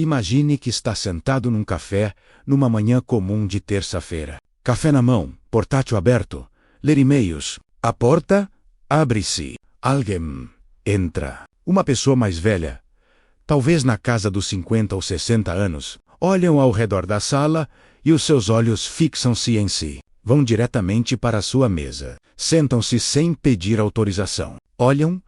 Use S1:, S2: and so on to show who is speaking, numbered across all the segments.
S1: Imagine que está sentado num café, numa manhã comum de terça-feira. Café na mão, portátil aberto, ler e-mails. A porta abre-se. Alguém entra. Uma pessoa mais velha, talvez na casa dos 50 ou 60 anos, olham ao redor da sala e os seus olhos fixam-se em si. Vão diretamente para a sua mesa. Sentam-se sem pedir autorização. Olham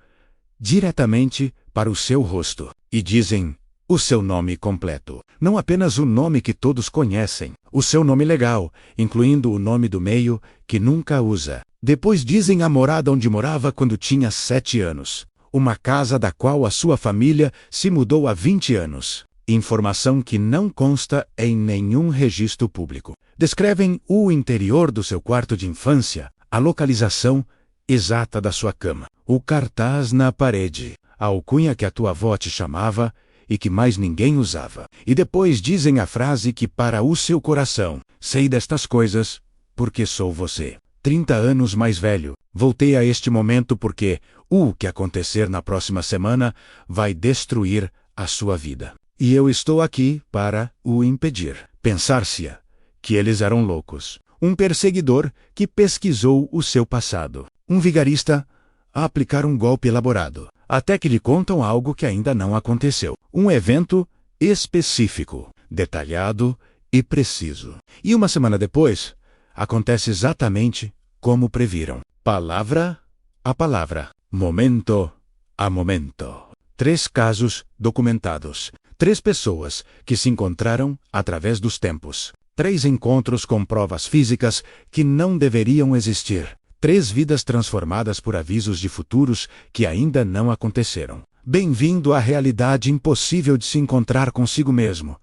S1: diretamente para o seu rosto e dizem o seu nome completo. Não apenas o nome que todos conhecem, o seu nome legal, incluindo o nome do meio, que nunca usa. Depois dizem a morada onde morava quando tinha 7 anos. Uma casa da qual a sua família se mudou há 20 anos. Informação que não consta em nenhum registro público. Descrevem o interior do seu quarto de infância, a localização exata da sua cama, o cartaz na parede, a alcunha que a tua avó te chamava e que mais ninguém usava. E depois dizem a frase que para o seu coração, sei destas coisas, porque sou você. 30 anos mais velho, voltei a este momento porque o que acontecer na próxima semana vai destruir a sua vida. E eu estou aqui para o impedir. Pensar-se-á que eles eram loucos. Um perseguidor que pesquisou o seu passado. Um vigarista a aplicar um golpe elaborado. Até que lhe contam algo que ainda não aconteceu. Um evento específico, detalhado e preciso. E uma semana depois, acontece exatamente como previram. Palavra a palavra. Momento a momento. 3 casos documentados. 3 pessoas que se encontraram através dos tempos. 3 encontros com provas físicas que não deveriam existir. 3 vidas transformadas por avisos de futuros que ainda não aconteceram. Bem-vindo à realidade impossível de se encontrar consigo mesmo.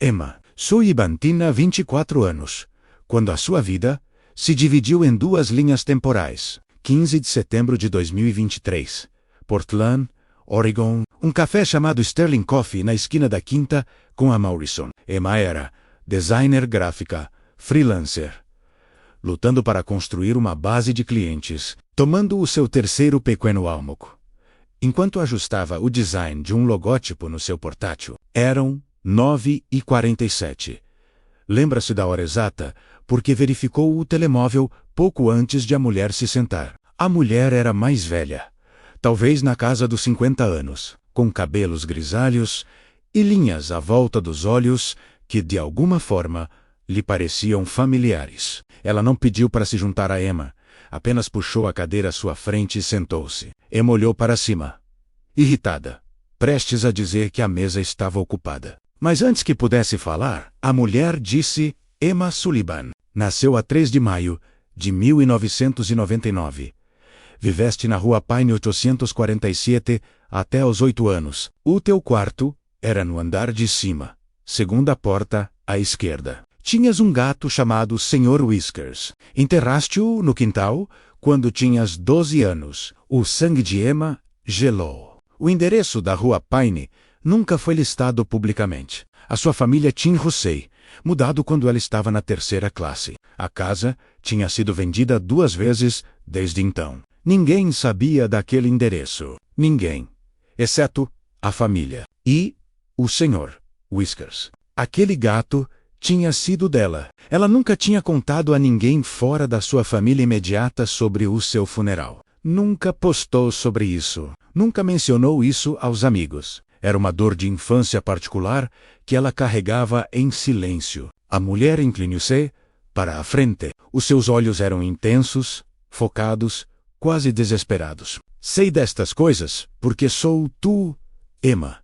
S1: Emma Suibantina, 24 anos. Quando a sua vida se dividiu em 2 linhas temporais. 15 de setembro de 2023. Portland, Oregon. Um café chamado Sterling Coffee na esquina da Quinta com a Morrison. Emma era designer gráfica, freelancer, lutando para construir uma base de clientes, tomando o seu terceiro pequeno almoço. Enquanto ajustava o design de um logótipo no seu portátil, eram 9h47. Lembra-se da hora exata porque verificou o telemóvel pouco antes de a mulher se sentar. A mulher era mais velha, talvez na casa dos 50 anos, com cabelos grisalhos e linhas à volta dos olhos que, de alguma forma, lhe pareciam familiares. Ela não pediu para se juntar a Emma, apenas puxou a cadeira à sua frente e sentou-se. Emma olhou para cima, irritada, prestes a dizer que a mesa estava ocupada. Mas antes que pudesse falar, a mulher disse: Emma Sullivan. Nasceu a 3 de maio de 1999. Viveste na rua Pine 847 até aos 8 anos. O teu quarto era no andar de cima, segunda porta à esquerda. Tinhas um gato chamado Sr. Whiskers. Enterraste-o no quintal quando tinhas 12 anos. O sangue de Emma gelou. O endereço da rua Pine nunca foi listado publicamente. A sua família tinha mudado quando ela estava na 3ª classe. A casa tinha sido vendida 2 vezes desde então. Ninguém sabia daquele endereço. Ninguém. Exceto a família. E o Sr. Whiskers. Aquele gato tinha sido dela. Ela nunca tinha contado a ninguém fora da sua família imediata sobre o seu funeral. Nunca postou sobre isso. Nunca mencionou isso aos amigos. Era uma dor de infância particular que ela carregava em silêncio. A mulher inclinou-se para a frente. Os seus olhos eram intensos, focados, quase desesperados. Sei destas coisas porque sou tu, Emma.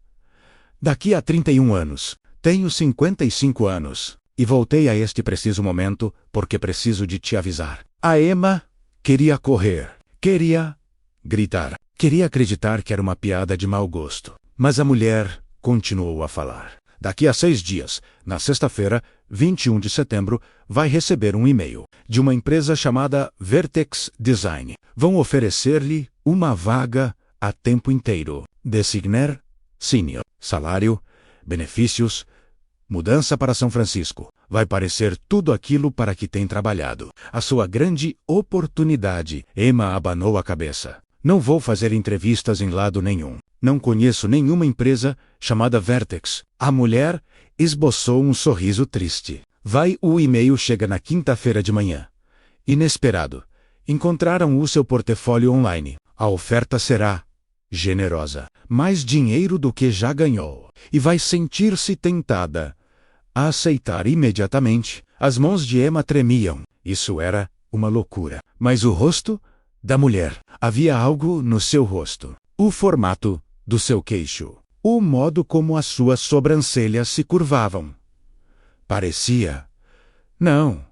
S1: Daqui a 31 anos. Tenho 55 anos. E voltei a este preciso momento porque preciso de te avisar. A Emma queria correr. Queria gritar. Queria acreditar que era uma piada de mau gosto. Mas a mulher continuou a falar. Daqui a 6 dias, na sexta-feira, 21 de setembro, vai receber um e-mail de uma empresa chamada Vertex Design. Vão oferecer-lhe uma vaga a tempo inteiro. Designer Senior. Salário, benefícios, mudança para São Francisco. Vai parecer tudo aquilo para que tem trabalhado. A sua grande oportunidade. Emma abanou a cabeça. Não vou fazer entrevistas em lado nenhum. Não conheço nenhuma empresa chamada Vertex. A mulher esboçou um sorriso triste. O e-mail chega na quinta-feira de manhã. Inesperado. Encontraram o seu portfólio online. A oferta será generosa. Mais dinheiro do que já ganhou. E vai sentir-se tentada a aceitar imediatamente. As mãos de Emma tremiam. Isso era uma loucura. Mas o rosto da mulher. Havia algo no seu rosto. O formato do seu queixo. O modo como as suas sobrancelhas se curvavam. Parecia... Não.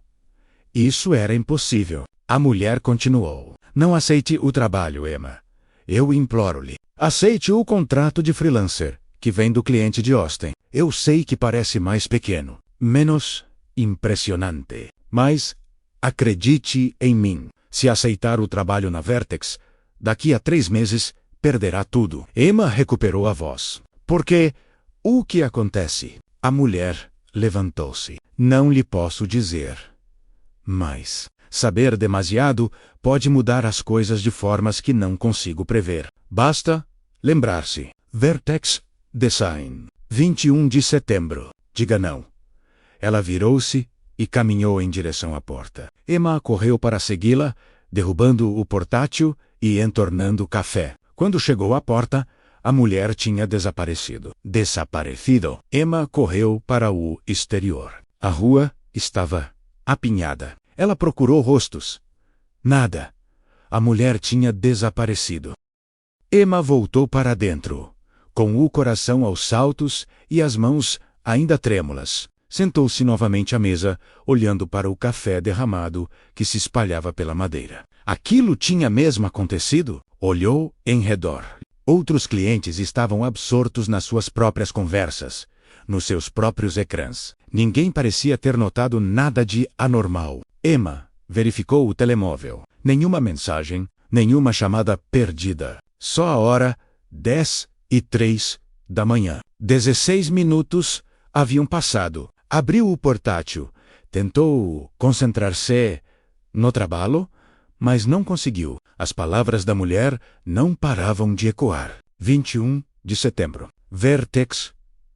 S1: Isso era impossível. A mulher continuou. Não aceite o trabalho, Emma. Eu imploro-lhe. Aceite o contrato de freelancer, que vem do cliente de Austin. Eu sei que parece mais pequeno, menos impressionante. Mas acredite em mim. Se aceitar o trabalho na Vertex, daqui a 3 meses, perderá tudo. Emma recuperou a voz. Porque o que acontece? A mulher levantou-se. Não lhe posso dizer. Mas saber demasiado pode mudar as coisas de formas que não consigo prever. Basta lembrar-se. Vertex Design. 21 de setembro. Diga não. Ela virou-se e caminhou em direção à porta. Emma correu para segui-la, derrubando o portátil e entornando o café. Quando chegou à porta, a mulher tinha desaparecido. Emma correu para o exterior. A rua estava apinhada. Ela procurou rostos. Nada. A mulher tinha desaparecido. Emma voltou para dentro, com o coração aos saltos e as mãos ainda trêmulas. Sentou-se novamente à mesa, olhando para o café derramado que se espalhava pela madeira. Aquilo tinha mesmo acontecido? Olhou em redor. Outros clientes estavam absortos nas suas próprias conversas, nos seus próprios ecrãs. Ninguém parecia ter notado nada de anormal. Emma verificou o telemóvel. Nenhuma mensagem, nenhuma chamada perdida. Só a hora 10:03 da manhã. 16 minutos haviam passado. Abriu o portátil. Tentou concentrar-se no trabalho, mas não conseguiu. As palavras da mulher não paravam de ecoar. 21 de setembro. Vertex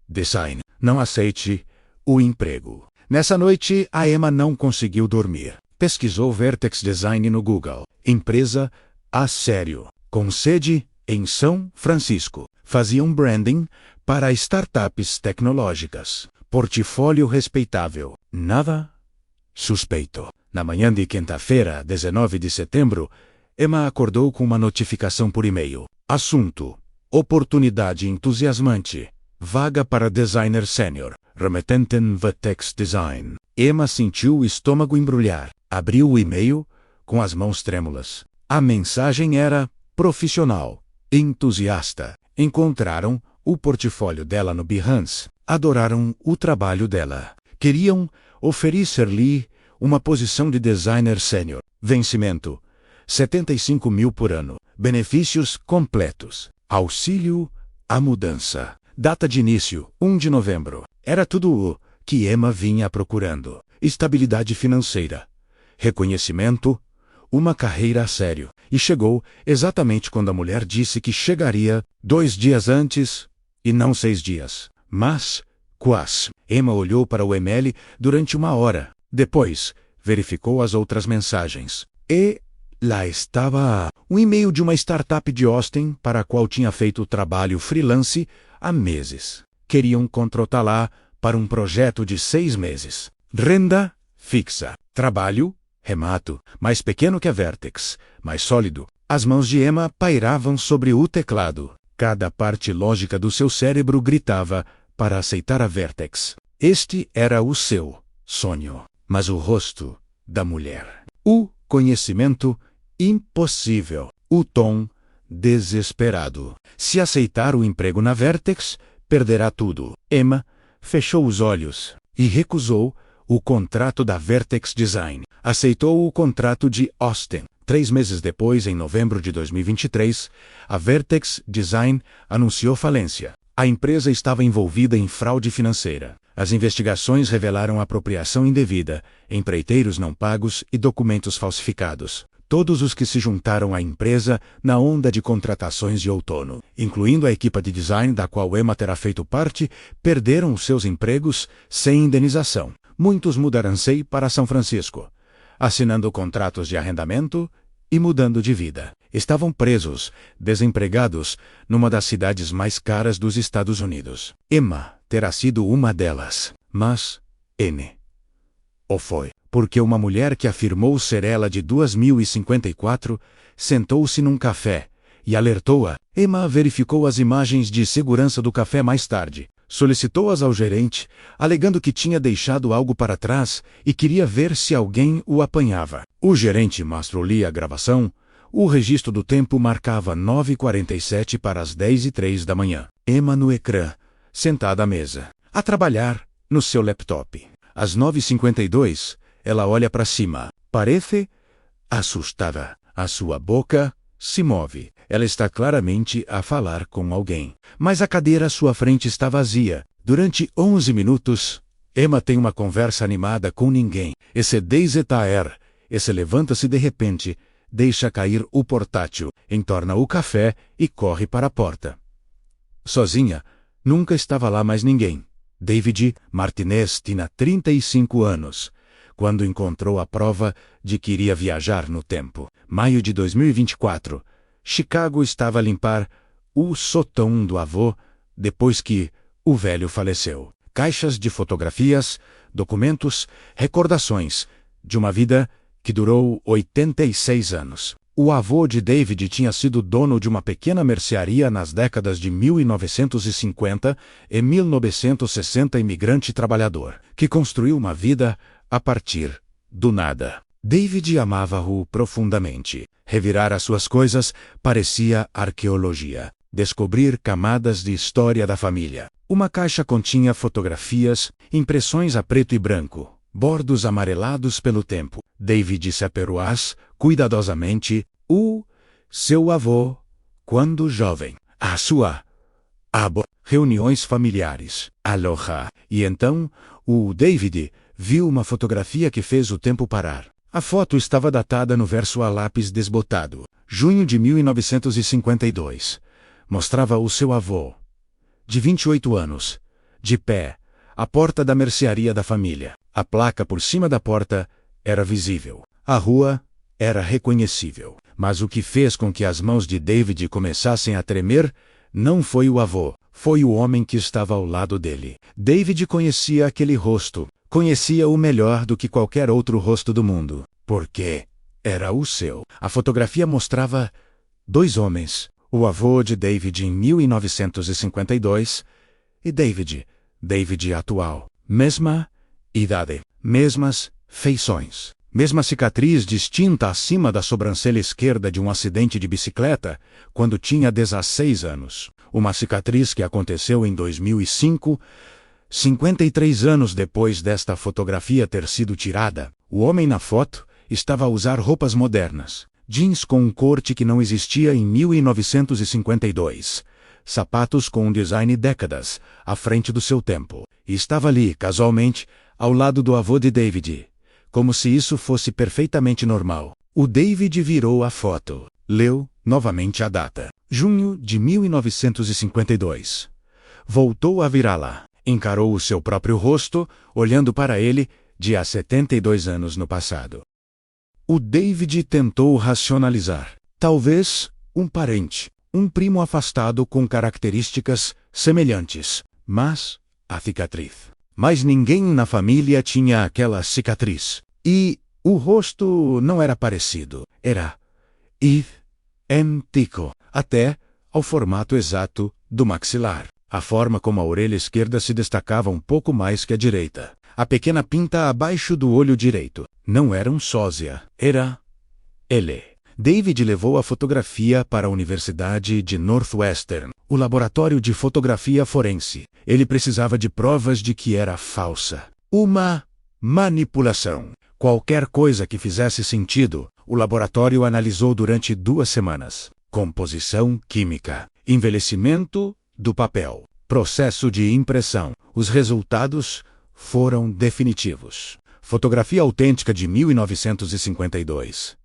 S1: Design. Não aceite o emprego. Nessa noite, a Emma não conseguiu dormir. Pesquisou Vertex Design no Google. Empresa a sério, com sede em São Francisco. Faziam branding para startups tecnológicas. Portfólio respeitável. Nada suspeito. Na manhã de quinta-feira, 19 de setembro, Emma acordou com uma notificação por e-mail. Assunto: oportunidade entusiasmante. Vaga para designer sênior. Remetenten Vertex Design. Emma sentiu o estômago embrulhar. Abriu o e-mail com as mãos trêmulas. A mensagem era profissional, entusiasta. Encontraram o portfólio dela no Behance. Adoraram o trabalho dela. Queriam oferecer-lhe uma posição de designer sênior. Vencimento: 75 mil por ano. Benefícios completos. Auxílio à mudança. Data de início: 1 de novembro. Era tudo o que Emma vinha procurando. Estabilidade financeira. Reconhecimento. Uma carreira a sério. E chegou exatamente quando a mulher disse que chegaria 2 dias antes e não 6 dias. Mas, quase. Emma olhou para o e-mail durante 1 hora. Depois, verificou as outras mensagens. E lá estava um e-mail de uma startup de Austin para a qual tinha feito o trabalho freelance há meses. Queriam contratá-la para um projeto de 6 meses. Renda fixa. Trabalho remoto, mais pequeno que a Vertex, mais sólido. As mãos de Emma pairavam sobre o teclado. Cada parte lógica do seu cérebro gritava para aceitar a Vertex. Este era o seu sonho. Mas o rosto da mulher. O conhecimento impossível. O tom desesperado. Se aceitar o emprego na Vertex, perderá tudo. Emma fechou os olhos e recusou o contrato da Vertex Design. Aceitou o contrato de Austin. 3 meses depois, em novembro de 2023, a Vertex Design anunciou falência. A empresa estava envolvida em fraude financeira. As investigações revelaram apropriação indevida, empreiteiros não pagos e documentos falsificados. Todos os que se juntaram à empresa na onda de contratações de outono, incluindo a equipa de design da qual Emma terá feito parte, perderam os seus empregos sem indenização. Muitos mudaram-se para São Francisco, assinando contratos de arrendamento e mudando de vida. Estavam presos, desempregados, numa das cidades mais caras dos Estados Unidos. Emma terá sido uma delas, mas N. ou foi, porque uma mulher que afirmou ser ela de 2054 sentou-se num café e alertou-a. Emma verificou as imagens de segurança do café mais tarde. Solicitou-as ao gerente, alegando que tinha deixado algo para trás e queria ver se alguém o apanhava. O gerente mostrou-lhe a gravação. O registro do tempo marcava 9h47 para as 10h03 da manhã. Emma no ecrã, sentada à mesa, a trabalhar no seu laptop. Às 9h52, ela olha para cima. Parece assustada. A sua boca se move. Ela está claramente a falar com alguém. Mas a cadeira à sua frente está vazia. Durante 11 minutos, Emma tem uma conversa animada com ninguém. Esse desetar. Esse levanta-se de repente, deixa cair o portátil, entorna o café e corre para a porta. Sozinha, nunca estava lá mais ninguém. David Martinez tinha 35 anos, quando encontrou a prova de que iria viajar no tempo. Maio de 2024, Chicago estava a limpar o sótão do avô depois que o velho faleceu. Caixas de fotografias, documentos, recordações de uma vida que durou 86 anos. O avô de David tinha sido dono de uma pequena mercearia nas décadas de 1950 e 1960, imigrante trabalhador, que construiu uma vida a partir do nada. David amava-o profundamente. Revirar as suas coisas parecia arqueologia. Descobrir camadas de história da família. Uma caixa continha fotografias, impressões a preto e branco, bordos amarelados pelo tempo. David separou-as cuidadosamente. Seu avô, quando jovem. A sua reuniões familiares. Aloha. E então, o David viu uma fotografia que fez o tempo parar. A foto estava datada no verso a lápis desbotado. Junho de 1952. Mostrava o seu avô, de 28 anos, de pé, à porta da mercearia da família. A placa por cima da porta era visível. A rua era reconhecível. Mas o que fez com que as mãos de David começassem a tremer não foi o avô, foi o homem que estava ao lado dele. David conhecia aquele rosto, conhecia-o melhor do que qualquer outro rosto do mundo, porque era o seu. A fotografia mostrava dois homens, o avô de David em 1952 e David atual. Mesma idade, mesmas feições. Mesma cicatriz distinta acima da sobrancelha esquerda de um acidente de bicicleta quando tinha 16 anos. Uma cicatriz que aconteceu em 2005, 53 anos depois desta fotografia ter sido tirada. O homem na foto estava a usar roupas modernas. Jeans com um corte que não existia em 1952. Sapatos com um design décadas à frente do seu tempo. E estava ali, casualmente, ao lado do avô de David. Como se isso fosse perfeitamente normal. O David virou a foto. Leu novamente a data. Junho de 1952. Voltou a virá-la. Encarou o seu próprio rosto, olhando para ele, de há 72 anos no passado. O David tentou racionalizar. Talvez um parente, um primo afastado com características semelhantes. Mas a cicatriz. Mas ninguém na família tinha aquela cicatriz. E o rosto não era parecido. Era idêntico, até ao formato exato do maxilar. A forma como a orelha esquerda se destacava um pouco mais que a direita. A pequena pinta abaixo do olho direito. Não era um sósia. Era ele. David levou a fotografia para a Universidade de Northwestern, o laboratório de fotografia forense. Ele precisava de provas de que era falsa. Uma manipulação. Qualquer coisa que fizesse sentido, o laboratório analisou durante 2 semanas. Composição química, envelhecimento do papel, processo de impressão. Os resultados foram definitivos. Fotografia autêntica de 1952.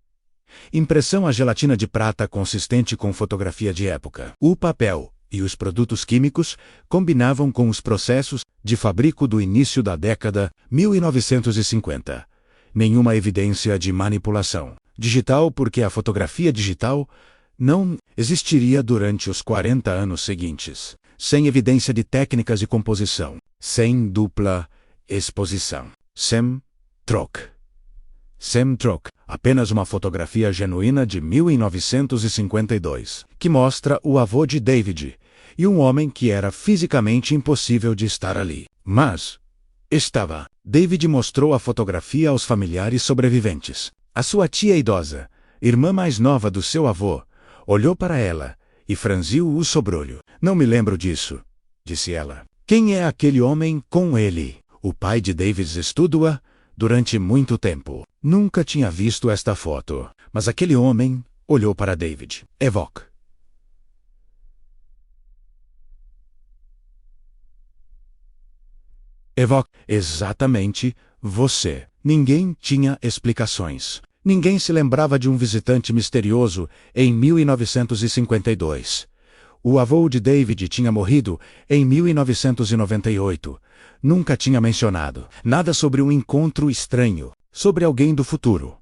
S1: Impressão a gelatina de prata consistente com fotografia de época. O papel e os produtos químicos combinavam com os processos de fabrico do início da década 1950. Nenhuma evidência de manipulação digital, porque a fotografia digital não existiria durante os 40 anos seguintes. Sem evidência de técnicas de composição, sem dupla exposição. Sem-troc. Sem-troc, apenas uma fotografia genuína de 1952, que mostra o avô de David e um homem que era fisicamente impossível de estar ali. Mas estava. David mostrou a fotografia aos familiares sobreviventes. A sua tia idosa, irmã mais nova do seu avô, olhou para ela e franziu o sobrolho. Não me lembro disso, disse ela. Quem é aquele homem com ele? O pai de David estuda durante muito tempo. Nunca tinha visto esta foto, mas aquele homem olhou para David. Evoque. Evoque. Exatamente você. Ninguém tinha explicações. Ninguém se lembrava de um visitante misterioso em 1952. O avô de David tinha morrido em 1998. Nunca tinha mencionado nada sobre um encontro estranho, sobre alguém do futuro,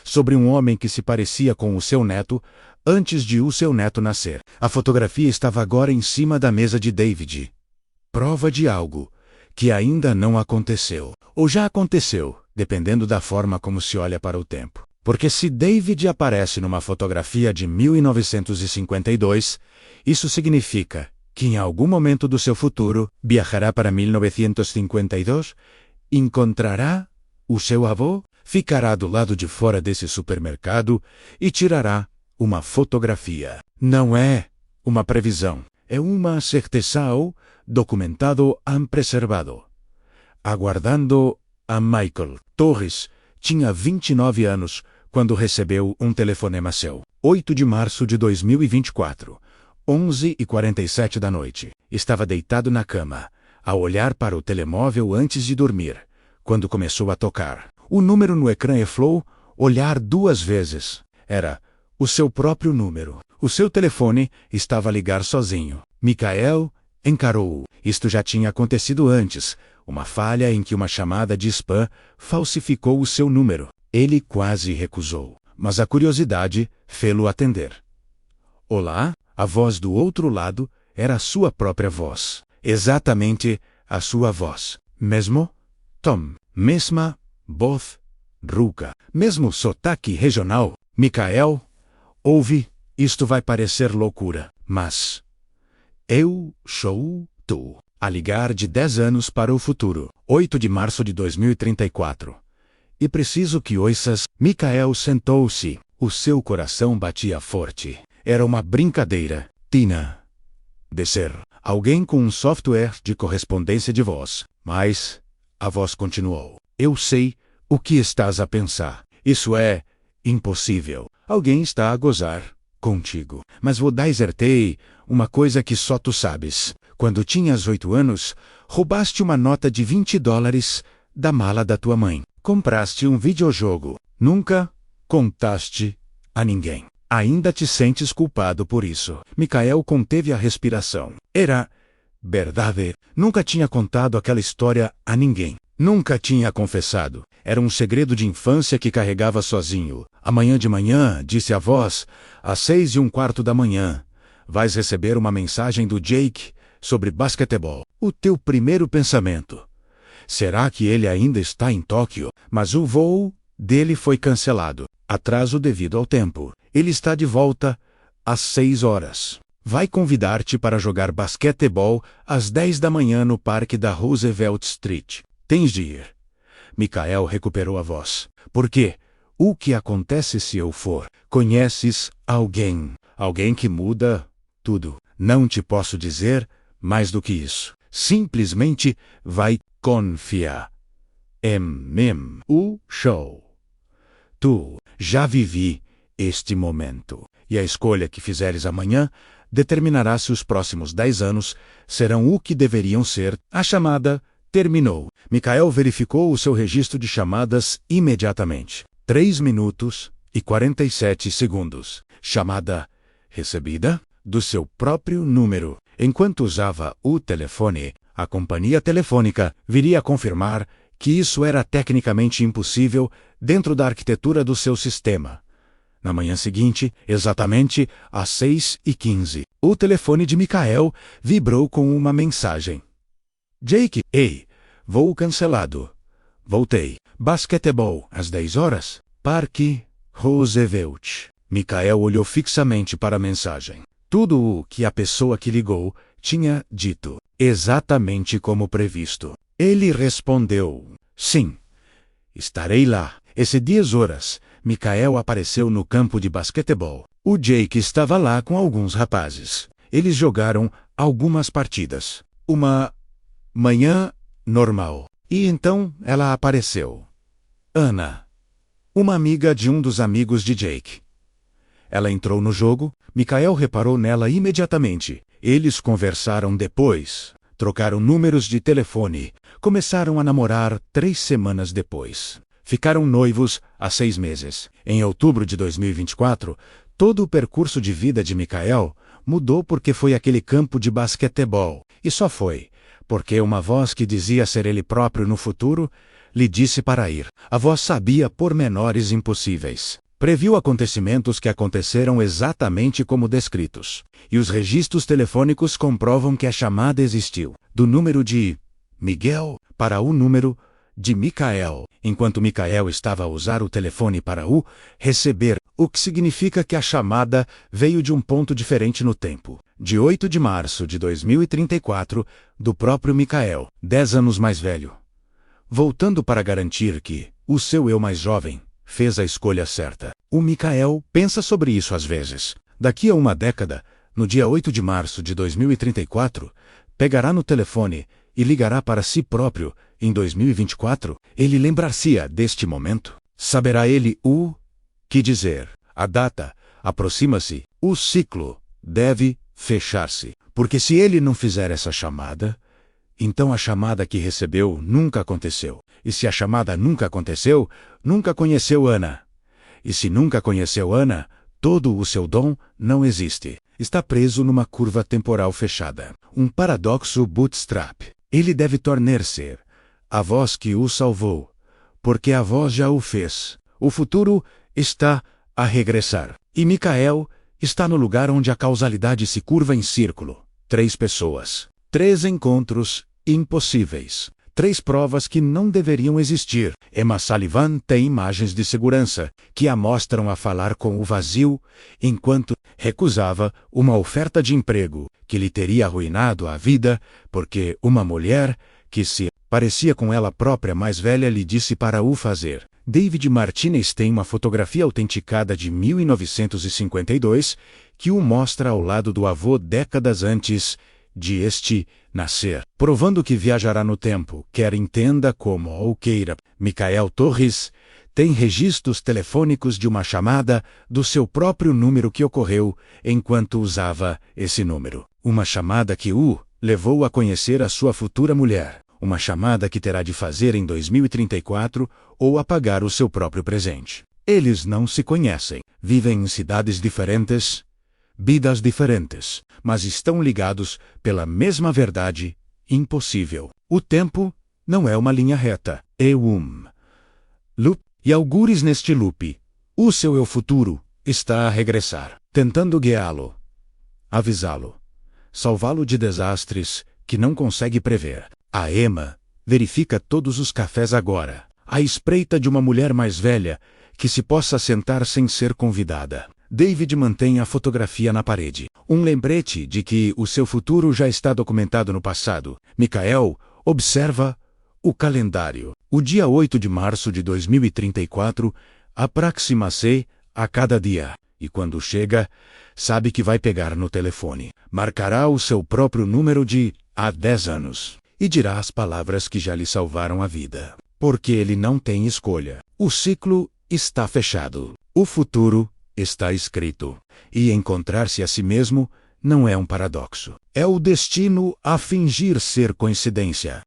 S1: sobre um homem que se parecia com o seu neto antes de o seu neto nascer. A fotografia estava agora em cima da mesa de David. Prova de algo que ainda não aconteceu, ou já aconteceu, dependendo da forma como se olha para o tempo. Porque se David aparece numa fotografia de 1952, isso significa que em algum momento do seu futuro viajará para 1952, encontrará o seu avô, ficará do lado de fora desse supermercado e tirará uma fotografia. Não é uma previsão, é uma certeza ou documentado preservado. Aguardando a Michael Torres, tinha 29 anos quando recebeu um telefonema seu. 8 de março de 2024, 11h47 da noite. Estava deitado na cama, a olhar para o telemóvel antes de dormir, quando começou a tocar. O número no ecrã eflou, olhar 2 vezes. Era o seu próprio número. O seu telefone estava a ligar sozinho. Michael encarou-o. Isto já tinha acontecido antes. Uma falha em que uma chamada de spam falsificou o seu número. Ele quase recusou, mas a curiosidade fê-lo atender. Olá? A voz do outro lado era a sua própria voz. Exatamente a sua voz. Mesmo tom, mesma voz rouca, mesmo sotaque regional. Michael, ouve, isto vai parecer loucura, mas eu sou tu. A ligar de 10 anos para o futuro. 8 de março de 2034. E preciso que ouças. Michael sentou-se. O seu coração batia forte. Era uma brincadeira. Tina. Descer. Alguém com um software de correspondência de voz. Mas a voz continuou. Eu sei o que estás a pensar. Isso é impossível. Alguém está a gozar contigo. Mas vou dizer-te uma coisa que só tu sabes. Quando tinhas 8 anos, roubaste uma nota de $20 da mala da tua mãe. Compraste um videojogo. Nunca contaste a ninguém. Ainda te sentes culpado por isso. Michael conteve a respiração. Era verdade. Nunca tinha contado aquela história a ninguém. Nunca tinha confessado. Era um segredo de infância que carregava sozinho. Amanhã de manhã, disse a voz, às 6:15 da manhã, vais receber uma mensagem do Jake sobre basquetebol. O teu primeiro pensamento. Será que ele ainda está em Tóquio? Mas o voo dele foi cancelado. Atraso devido ao tempo. Ele está de volta às 6 horas. Vai convidar-te para jogar basquetebol às 10 da manhã no parque da Roosevelt Street. Tens de ir. Michael recuperou a voz. Por quê? O que acontece se eu for? Conheces alguém? Alguém que muda tudo. Não te posso dizer mais do que isso. Simplesmente vai confiar. O show. Tu já vivi este momento. E a escolha que fizeres amanhã determinará se os próximos 10 anos serão o que deveriam ser. A chamada terminou. Michael verificou o seu registro de chamadas imediatamente. 3 minutos e 47 segundos. Chamada recebida do seu próprio número. Enquanto usava o telefone, a companhia telefônica viria a confirmar que isso era tecnicamente impossível dentro da arquitetura do seu sistema. Na manhã seguinte, exatamente às 6h15, o telefone de Michael vibrou com uma mensagem. Jake, ei, voo cancelado. Voltei. Basquetebol, às 10 horas. Parque Roosevelt. Michael olhou fixamente para a mensagem. Tudo o que a pessoa que ligou tinha dito, exatamente como previsto. Ele respondeu, sim, estarei lá. Esse 10 horas, Michael apareceu no campo de basquetebol. O Jake estava lá com alguns rapazes. Eles jogaram algumas partidas. Uma manhã normal. E então ela apareceu. Ana, uma amiga de um dos amigos de Jake. Ela entrou no jogo, Michael reparou nela imediatamente. Eles conversaram depois, trocaram números de telefone, começaram a namorar 3 semanas depois. Ficaram noivos há 6 meses. Em outubro de 2024, todo o percurso de vida de Michael mudou porque foi aquele campo de basquetebol. E só foi porque uma voz que dizia ser ele próprio no futuro lhe disse para ir. A voz sabia pormenores impossíveis. Previu acontecimentos que aconteceram exatamente como descritos. E os registros telefônicos comprovam que a chamada existiu. Do número de Miguel para o número de Michael, enquanto Michael estava a usar o telefone para o receber, o que significa que a chamada veio de um ponto diferente no tempo. De 8 de março de 2034, do próprio Michael, 10 anos mais velho. Voltando para garantir que o seu eu mais jovem fez a escolha certa. O Michael pensa sobre isso às vezes. Daqui a uma década, no dia 8 de março de 2034, pegará no telefone e ligará para si próprio. Em 2024, ele lembrar-se-á deste momento. Saberá ele o que dizer. A data aproxima-se. O ciclo deve fechar-se. Porque se ele não fizer essa chamada, então a chamada que recebeu nunca aconteceu. E se a chamada nunca aconteceu, nunca conheceu Ana. E se nunca conheceu Ana, todo o seu dom não existe. Está preso numa curva temporal fechada. Um paradoxo bootstrap. Ele deve tornar-se a voz que o salvou, porque a voz já o fez. O futuro está a regressar. E Michael está no lugar onde a causalidade se curva em círculo. 3 pessoas. 3 encontros impossíveis. 3 provas que não deveriam existir. Emma Sullivan tem imagens de segurança que a mostram a falar com o vazio enquanto recusava uma oferta de emprego que lhe teria arruinado a vida porque uma mulher que se parecia com ela própria mais velha lhe disse para o fazer. David Martinez tem uma fotografia autenticada de 1952 que o mostra ao lado do avô décadas antes de este nascer, provando que viajará no tempo, quer entenda como ou queira. Michael Torres tem registros telefônicos de uma chamada do seu próprio número que ocorreu enquanto usava esse número. Uma chamada que o levou a conhecer a sua futura mulher. Uma chamada que terá de fazer em 2034 ou apagar o seu próprio presente. Eles não se conhecem, vivem em cidades diferentes, vidas diferentes, mas estão ligados pela mesma verdade impossível. O tempo não é uma linha reta, é um loop, e algures neste loop, o seu eu futuro está a regressar, tentando guiá-lo, avisá-lo, salvá-lo de desastres que não consegue prever. A Emma verifica todos os cafés agora, à espreita de uma mulher mais velha que se possa sentar sem ser convidada. David mantém a fotografia na parede, um lembrete de que o seu futuro já está documentado no passado. Michael observa o calendário. O dia 8 de março de 2034 aproxima-se a cada dia, e quando chega, sabe que vai pegar no telefone. Marcará o seu próprio número de há 10 anos. E dirá as palavras que já lhe salvaram a vida. Porque ele não tem escolha. O ciclo está fechado. O futuro está escrito. E encontrar-se a si mesmo não é um paradoxo. É o destino a fingir ser coincidência.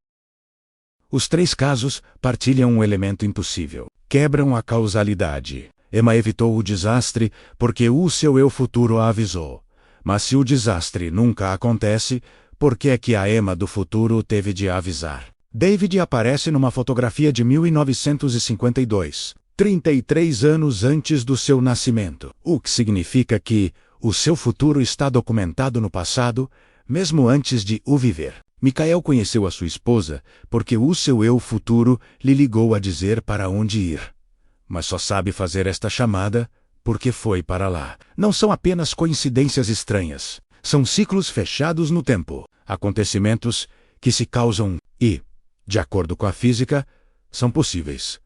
S1: Os 3 casos partilham um elemento impossível. Quebram a causalidade. Emma evitou o desastre porque o seu eu futuro a avisou. Mas se o desastre nunca acontece, por que é que a Emma do futuro teve de avisar? David aparece numa fotografia de 1952, 33 anos antes do seu nascimento, o que significa que o seu futuro está documentado no passado, mesmo antes de o viver. Michael conheceu a sua esposa porque o seu eu futuro lhe ligou a dizer para onde ir. Mas só sabe fazer esta chamada porque foi para lá. Não são apenas coincidências estranhas. São ciclos fechados no tempo. Acontecimentos que se causam e, de acordo com a física, são possíveis.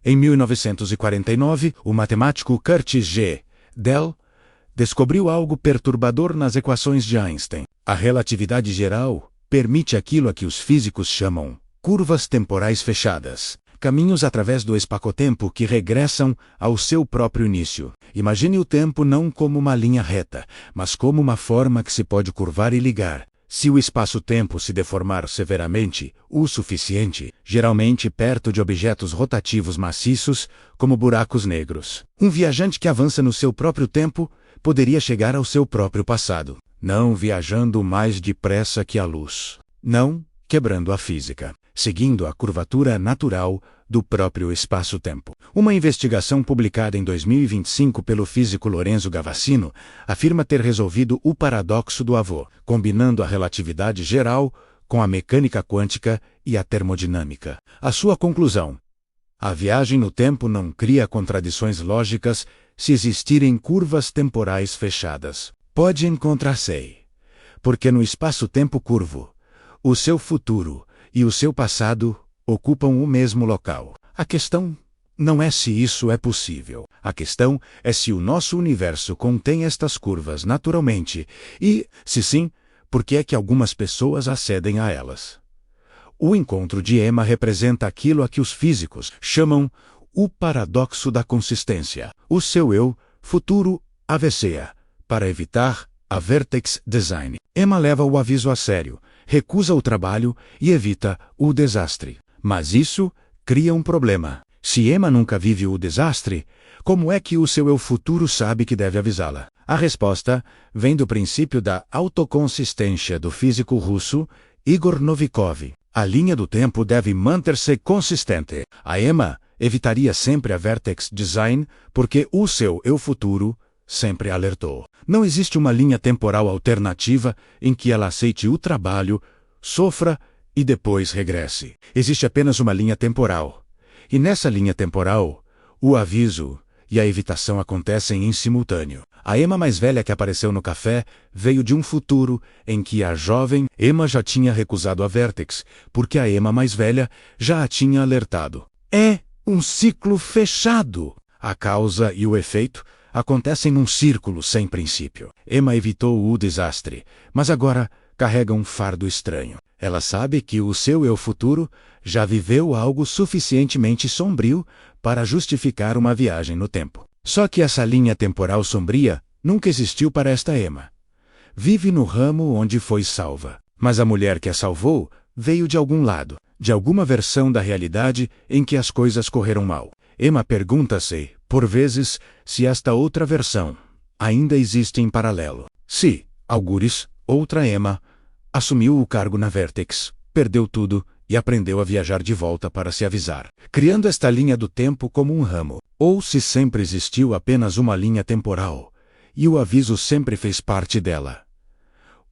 S1: Em 1949, o matemático Curtis G. Dell descobriu algo perturbador nas equações de Einstein. A relatividade geral permite aquilo a que os físicos chamam curvas temporais fechadas, caminhos através do espaço-tempo que regressam ao seu próprio início. Imagine o tempo não como uma linha reta, mas como uma forma que se pode curvar e ligar. Se o espaço-tempo se deformar severamente, o suficiente, geralmente perto de objetos rotativos maciços, como buracos negros, um viajante que avança no seu próprio tempo poderia chegar ao seu próprio passado, não viajando mais depressa que a luz, não quebrando a física, seguindo a curvatura natural do próprio espaço-tempo. Uma investigação publicada em 2025 pelo físico Lorenzo Gavassino afirma ter resolvido o paradoxo do avô, combinando a relatividade geral com a mecânica quântica e a termodinâmica. A sua conclusão: a viagem no tempo não cria contradições lógicas se existirem curvas temporais fechadas. Pode encontrar-se, porque no espaço-tempo curvo, o seu futuro e o seu passado ocupam o mesmo local. A questão não é se isso é possível. A questão é se o nosso universo contém estas curvas naturalmente e, se sim, por que é que algumas pessoas acedem a elas. O encontro de Emma representa aquilo a que os físicos chamam o paradoxo da consistência. O seu eu futuro AVCA para evitar a vertex design. Emma leva o aviso a sério, recusa o trabalho e evita o desastre. Mas isso cria um problema. Se Emma nunca vive o desastre, como é que o seu eu futuro sabe que deve avisá-la? A resposta vem do princípio da autoconsistência do físico russo Igor Novikov. A linha do tempo deve manter-se consistente. A Emma evitaria sempre a vertex design porque o seu eu futuro sempre alertou. Não existe uma linha temporal alternativa em que ela aceite o trabalho, sofra e depois regresse. Existe apenas uma linha temporal. E nessa linha temporal, o aviso e a evitação acontecem em simultâneo. A Emma mais velha que apareceu no café veio de um futuro em que a jovem Emma já tinha recusado a Vertex, porque a Emma mais velha já a tinha alertado. É um ciclo fechado. A causa e o efeito acontecem num círculo sem princípio. Emma evitou o desastre, mas agora carrega um fardo estranho. Ela sabe que o seu eu futuro já viveu algo suficientemente sombrio para justificar uma viagem no tempo. Só que essa linha temporal sombria nunca existiu para esta Emma. Vive no ramo onde foi salva. Mas a mulher que a salvou veio de algum lado, de alguma versão da realidade em que as coisas correram mal. Emma pergunta-se, por vezes, se esta outra versão ainda existe em paralelo. Se, algures, outra Emma assumiu o cargo na Vertex, perdeu tudo e aprendeu a viajar de volta para se avisar, criando esta linha do tempo como um ramo. Ou se sempre existiu apenas uma linha temporal, e o aviso sempre fez parte dela.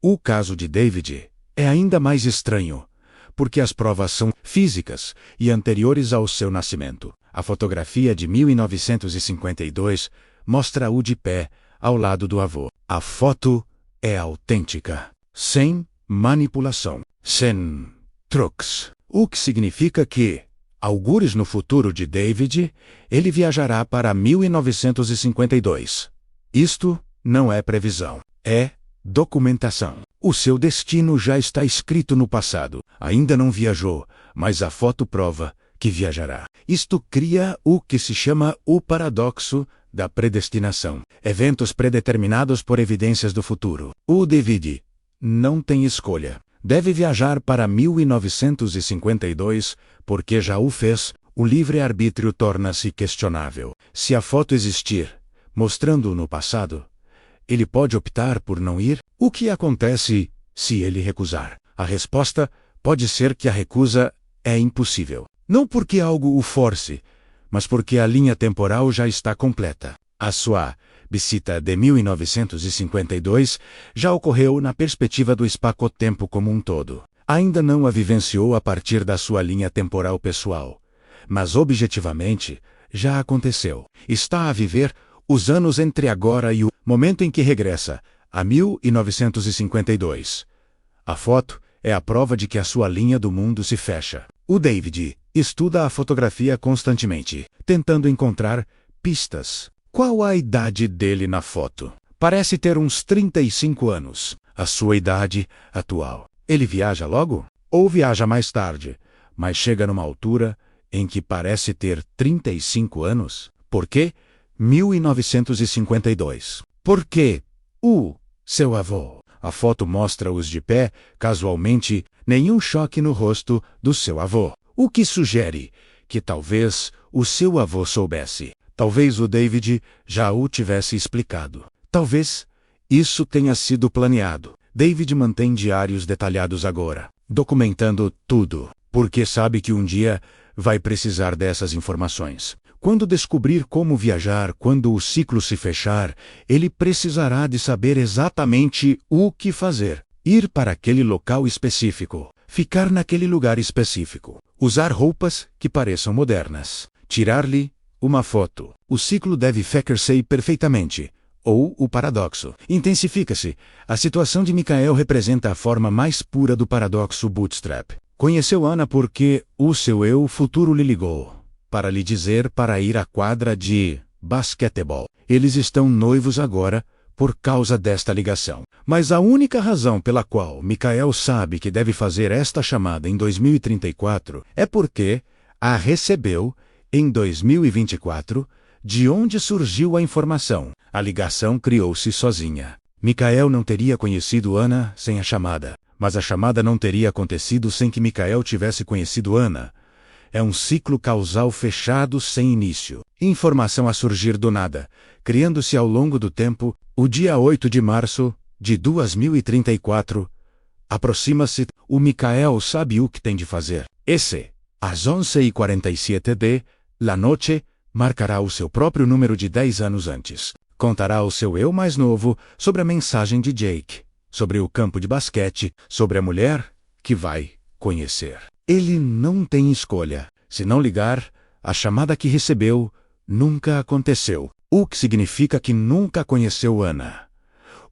S1: O caso de David é ainda mais estranho, porque as provas são físicas e anteriores ao seu nascimento. A fotografia de 1952 mostra-o de pé, ao lado do avô. A foto é autêntica, sem manipulação, sem truques. O que significa que, algures no futuro de David, ele viajará para 1952. Isto não é previsão, é documentação. O seu destino já está escrito no passado. Ainda não viajou, mas a foto prova que viajará. Isto cria o que se chama o paradoxo da predestinação. Eventos predeterminados por evidências do futuro. O David não tem escolha. Deve viajar para 1952 porque já o fez. O livre-arbítrio torna-se questionável. Se a foto existir, mostrando-o no passado, ele pode optar por não ir? O que acontece se ele recusar? A resposta pode ser que a recusa é impossível. Não porque algo o force, mas porque a linha temporal já está completa. A sua visita de 1952 já ocorreu na perspectiva do espaço-tempo como um todo. Ainda não a vivenciou a partir da sua linha temporal pessoal, mas objetivamente já aconteceu. Está a viver os anos entre agora e o momento em que regressa a 1952. A foto é a prova de que a sua linha do mundo se fecha. O David estuda a fotografia constantemente, tentando encontrar pistas. Qual a idade dele na foto? Parece ter uns 35 anos. A sua idade atual. Ele viaja logo? Ou viaja mais tarde, mas chega numa altura em que parece ter 35 anos? Por quê? 1952. Por quê? Seu avô. A foto mostra-os de pé, casualmente, nenhum choque no rosto do seu avô. O que sugere que talvez o seu avô soubesse. Talvez o David já o tivesse explicado. Talvez isso tenha sido planeado. David mantém diários detalhados agora, documentando tudo, porque sabe que um dia vai precisar dessas informações. Quando descobrir como viajar, quando o ciclo se fechar, ele precisará de saber exatamente o que fazer. Ir para aquele local específico, ficar naquele lugar específico, usar roupas que pareçam modernas, tirar-lhe uma foto. O ciclo deve fechar-se perfeitamente. Ou o paradoxo. Intensifica-se. A situação de Michael representa a forma mais pura do paradoxo Bootstrap. Conheceu Ana porque o seu eu futuro lhe ligou para lhe dizer para ir à quadra de basquetebol. Eles estão noivos agora por causa desta ligação. Mas a única razão pela qual Michael sabe que deve fazer esta chamada em 2034 é porque a recebeu em 2024, de onde surgiu a informação. A ligação criou-se sozinha. Michael não teria conhecido Ana sem a chamada, mas a chamada não teria acontecido sem que Michael tivesse conhecido Ana. É um ciclo causal fechado sem início. Informação a surgir do nada, criando-se ao longo do tempo. O dia 8 de março de 2034 aproxima-se. O Michael sabe o que tem de fazer. Às 11h47 da noite, marcará o seu próprio número de 10 anos antes. Contará ao seu eu mais novo sobre a mensagem de Jake, sobre o campo de basquete, sobre a mulher que vai conhecer. Ele não tem escolha. Se não ligar, a chamada que recebeu nunca aconteceu. O que significa que nunca conheceu Ana.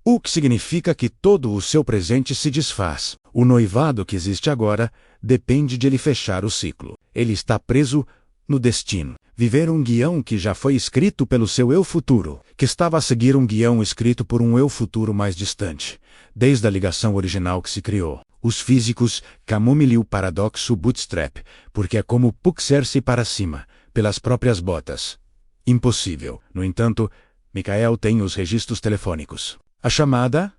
S1: O que significa que todo o seu presente se desfaz. O noivado que existe agora depende de ele fechar o ciclo. Ele está preso no destino. Viver um guião que já foi escrito pelo seu eu futuro, que estava a seguir um guião escrito por um eu futuro mais distante, desde a ligação original que se criou. Os físicos chamam-lhe o paradoxo Bootstrap, porque é como puxar-se para cima, pelas próprias botas. Impossível. No entanto, Michael tem os registros telefônicos. A chamada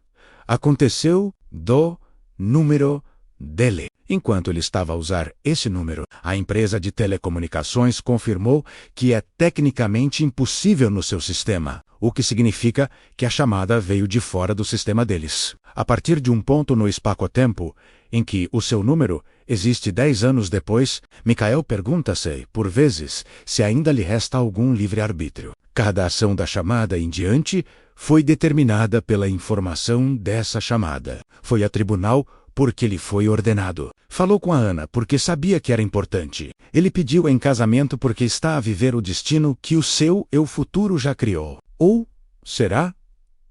S1: aconteceu do número dele. Enquanto ele estava a usar esse número, a empresa de telecomunicações confirmou que é tecnicamente impossível no seu sistema, o que significa que a chamada veio de fora do sistema deles. A partir de um ponto no espaço-tempo, em que o seu número existe 10 anos depois, Michael pergunta-se, por vezes, se ainda lhe resta algum livre-arbítrio. Cada ação da chamada em diante foi determinada pela informação dessa chamada. Foi a tribunal porque lhe foi ordenado. Falou com a Ana porque sabia que era importante. Ele pediu em casamento porque está a viver o destino que o seu eu futuro já criou. Ou será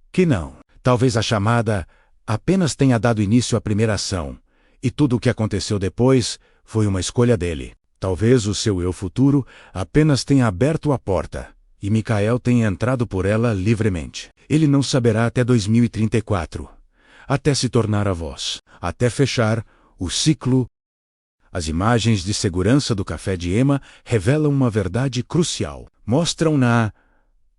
S1: que não? Talvez a chamada apenas tenha dado início à primeira ação, e tudo o que aconteceu depois foi uma escolha dele. Talvez o seu eu futuro apenas tenha aberto a porta, e Michael tenha entrado por ela livremente. Ele não saberá até 2034. Até se tornar a voz, até fechar o ciclo. As imagens de segurança do café de Emma revelam uma verdade crucial. Mostram-na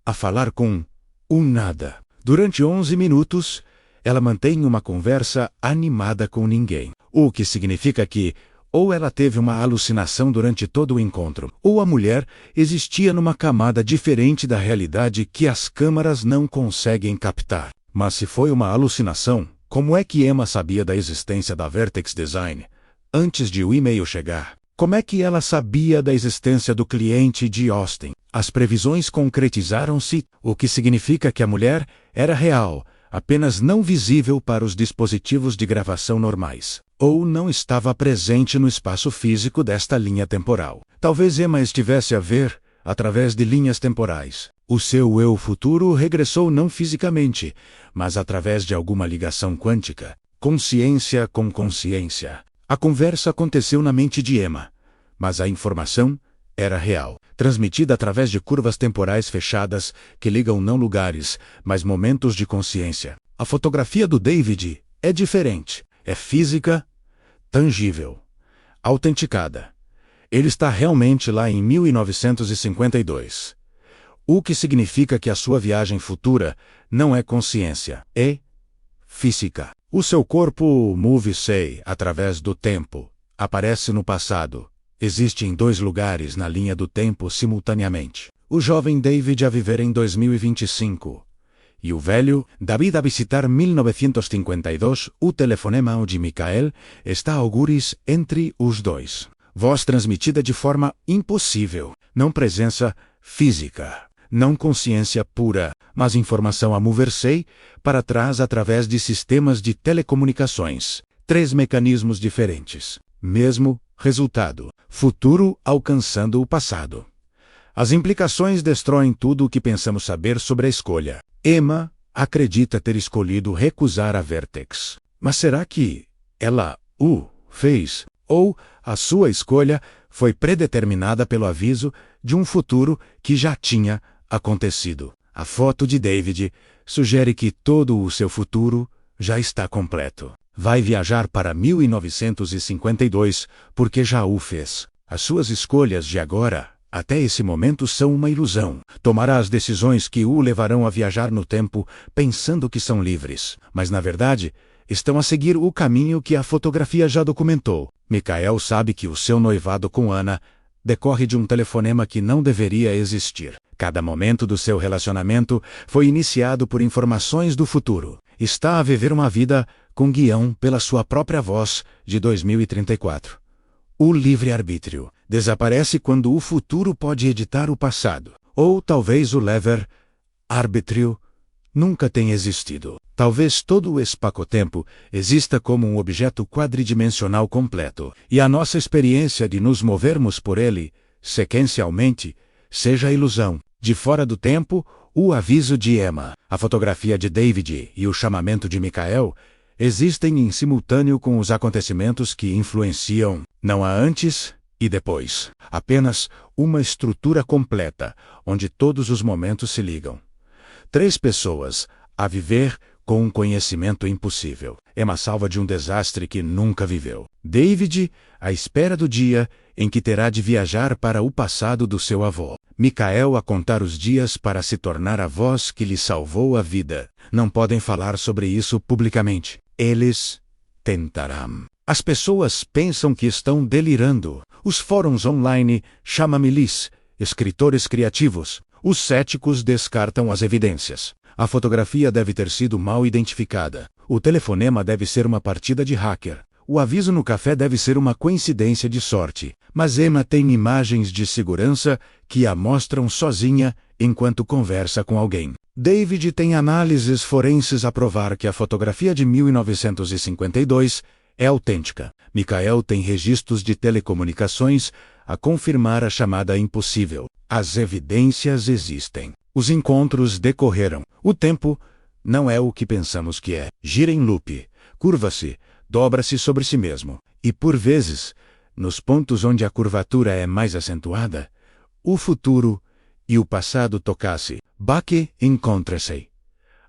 S1: a falar com o nada. Durante 11 minutos, ela mantém uma conversa animada com ninguém. O que significa que, Ou ela teve uma alucinação durante todo o encontro, ou a mulher existia numa camada diferente da realidade que as câmaras não conseguem captar. Mas se foi uma alucinação, como é que Emma sabia da existência da Vertex Design antes de o e-mail chegar? Como é que ela sabia da existência do cliente de Austin? As previsões concretizaram-se, o que significa que a mulher era real, apenas não visível para os dispositivos de gravação normais, ou não estava presente no espaço físico desta linha temporal. Talvez Emma estivesse a ver através de linhas temporais. O seu eu futuro regressou não fisicamente, mas através de alguma ligação quântica, consciência com consciência. A conversa aconteceu na mente de Emma, mas a informação era real, transmitida através de curvas temporais fechadas que ligam não lugares, mas momentos de consciência. A fotografia do David é diferente, é física, tangível, autenticada. Ele está realmente lá em 1952. O que significa que a sua viagem futura não é consciência, é física. O seu corpo move-se através do tempo, aparece no passado. Existe em 2 lugares na linha do tempo simultaneamente. O jovem David a viver em 2025. E o velho David a visitar 1952. O telefonema de Michael está algures entre os dois. Voz transmitida de forma impossível, não presença física. Não consciência pura, mas informação a mover-se para trás através de sistemas de telecomunicações. 3 mecanismos diferentes. Mesmo resultado. Futuro alcançando o passado. As implicações destroem tudo o que pensamos saber sobre a escolha. Emma acredita ter escolhido recusar a Vertex. Mas será que ela o fez? Ou a sua escolha foi predeterminada pelo aviso de um futuro que já tinha acontecido? A foto de David sugere que todo o seu futuro já está completo. Vai viajar para 1952 porque já o fez. As suas escolhas de agora, até esse momento, são uma ilusão. Tomará as decisões que o levarão a viajar no tempo pensando que são livres, mas na verdade estão a seguir o caminho que a fotografia já documentou. Michael sabe que o seu noivado com Anna decorre de um telefonema que não deveria existir. Cada momento do seu relacionamento foi iniciado por informações do futuro. Está a viver uma vida com guião pela sua própria voz de 2034. O livre-arbítrio desaparece quando o futuro pode editar o passado. Ou talvez o lever-arbítrio nunca tenha existido. Talvez todo o espaço-tempo exista como um objeto quadridimensional completo, e a nossa experiência de nos movermos por ele, sequencialmente, seja a ilusão. De fora do tempo, o aviso de Emma, a fotografia de David e o chamamento de Michael existem em simultâneo com os acontecimentos que influenciam. Não há antes e depois. Apenas uma estrutura completa, onde todos os momentos se ligam. 3 pessoas a viver com um conhecimento impossível. Emma salva de um desastre que nunca viveu. David, à espera do dia em que terá de viajar para o passado do seu avô. Michael a contar os dias para se tornar a voz que lhe salvou a vida. Não podem falar sobre isso publicamente. Eles tentarão. As pessoas pensam que estão delirando. Os fóruns online chamam-lhes escritores criativos. Os céticos descartam as evidências. A fotografia deve ter sido mal identificada. O telefonema deve ser uma partida de hacker. O aviso no café deve ser uma coincidência de sorte. Mas Emma tem imagens de segurança que a mostram sozinha enquanto conversa com alguém. David tem análises forenses a provar que a fotografia de 1952 é autêntica. Michael tem registros de telecomunicações a confirmar a chamada impossível. As evidências existem. Os encontros decorreram. O tempo não é o que pensamos que é. Gira em loop, curva-se, dobra-se sobre si mesmo. E por vezes, nos pontos onde a curvatura é mais acentuada, o futuro e o passado tocam-se. Baque encontra-se.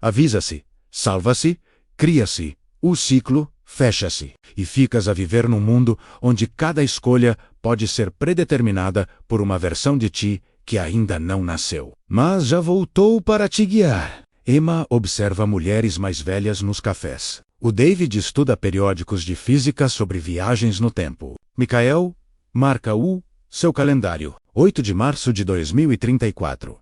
S1: Avisa-se, salva-se, cria-se. O ciclo fecha-se. E ficas a viver num mundo onde cada escolha pode ser predeterminada por uma versão de ti que ainda não nasceu, mas já voltou para te guiar. Emma observa mulheres mais velhas nos cafés. O David estuda periódicos de física sobre viagens no tempo. Michael, marca seu calendário. 8 de março de 2034.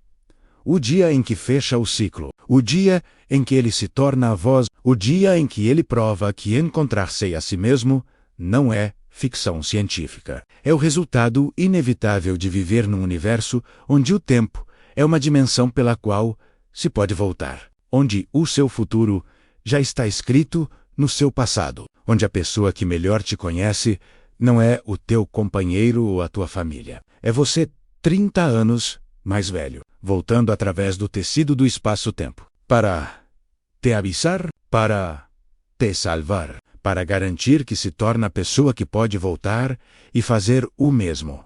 S1: O dia em que fecha o ciclo. O dia em que ele se torna a voz. O dia em que ele prova que encontrar-se a si mesmo não é ficção científica. É o resultado inevitável de viver num universo onde o tempo é uma dimensão pela qual se pode voltar. Onde o seu futuro já está escrito no seu passado. Onde a pessoa que melhor te conhece não é o teu companheiro ou a tua família. É você 30 anos mais velho, voltando através do tecido do espaço-tempo. Para te avisar, para te salvar, para garantir que se torna a pessoa que pode voltar e fazer o mesmo.